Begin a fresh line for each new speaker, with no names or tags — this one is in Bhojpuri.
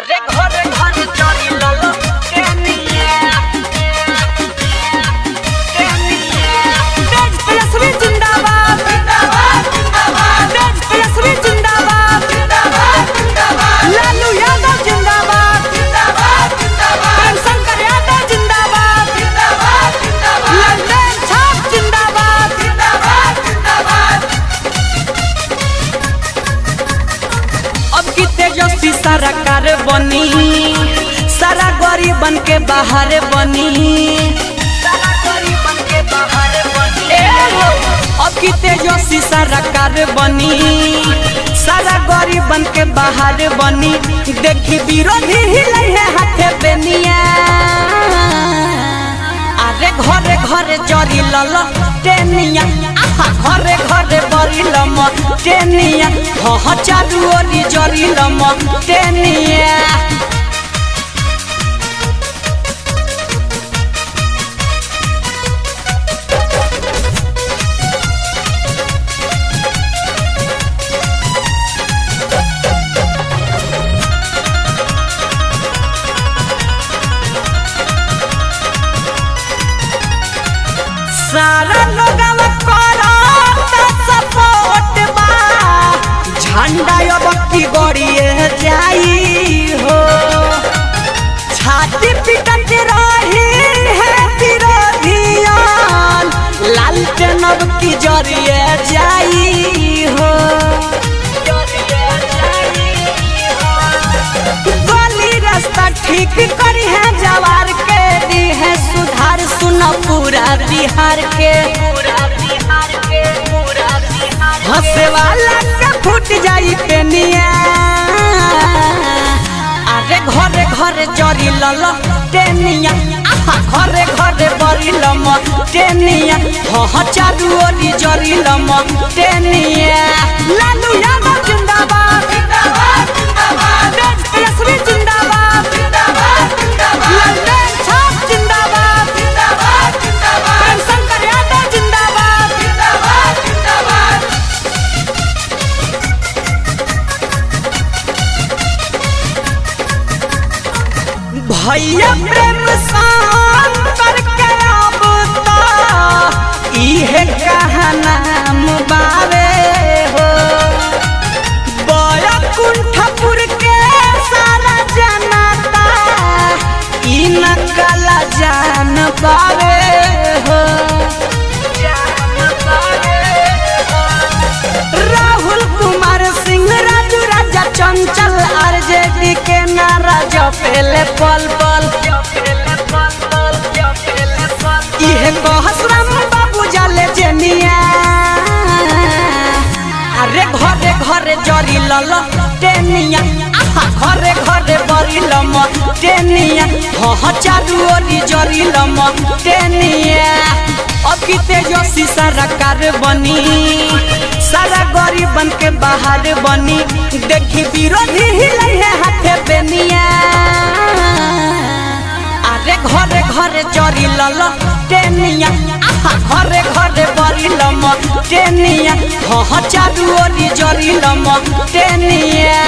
अरे घर घर चोरी ललो केनिया तेज तेजस्वी जिंदाबाद जिंदाबाद जिंदाबाद तेज तेजस्वी जिंदाबाद जिंदाबाद जिंदाबाद लालू यादव जिंदाबाद जिंदाबाद जिंदाबाद शंकर यादव जिंदाबाद जिंदाबाद जिंदाबाद लंदन छाप जिंदाबाद जिंदाबाद जिंदाबाद। अब की तेजस्वी सरकार बनी सारा गरीबन के बाहर बनी सारा गरीबन के बाहर बनी अब की तेजस्वी सरकार बनी सारा गरीबन के बाहर बनी देखी विरोधी हिलै है हाथे बेनिया अरे घरे घरे जरी लल टेनिया घरे घरे बरी लम टेनिया ह चारू ओरी जरी लम टेनिया। सारा लोगवा करता सपोर्ट बा झंडा अब की गड़िए जाई हो छाती पिटत रही है विरोधियन लालटेन अब की जरिए जाई हो गली रास्ता ठीक करी है जवार के दी है सुधार सुना पूरा बिहार के हंसे वाला के फूट जाई पेनिया अरे घरे घरे जरी लल टेनिया घरे घरे बरी लम टेनिया ह चारू ओरी जरी लम टेनिया। लालू यादव जिंदाबाद जिंदाबाद जिंदाबाद तेज तेजस्वी जिंदाबाद जिंदाबाद जिंदाबाद लंदन छाप जिंदाबाद जिंदाबाद जिंदाबाद शंकर यादव जिंदाबाद जिंदाबाद जिंदाबाद। भैया प्रेम शंकर के अब तो इहे कहनाम बावे हो बड़ा कुंठपुर के सारा जनता ई नकला जान पावे हो राहुल कुमार सिंह राजू राजा चंचल आरजेडी के नारा जपेले पल पल इहे कहस राम बाबू जाले जेनिया अरे घरे घरे जरी लल टेनिया घरे घरे बरी लम टेनिया ह चारू ओरी जरी लम टेनिया। अब की तेजस्वी सरकार बनी सारा गरीबन के बाहर बनी देखी विरोधी हिलै है हाथे बेनिया अरे घरे घरे जरी लल टेनिया घरे घरे बरी लम टेनिया ह चारू ओरी जरी लम टेनिया।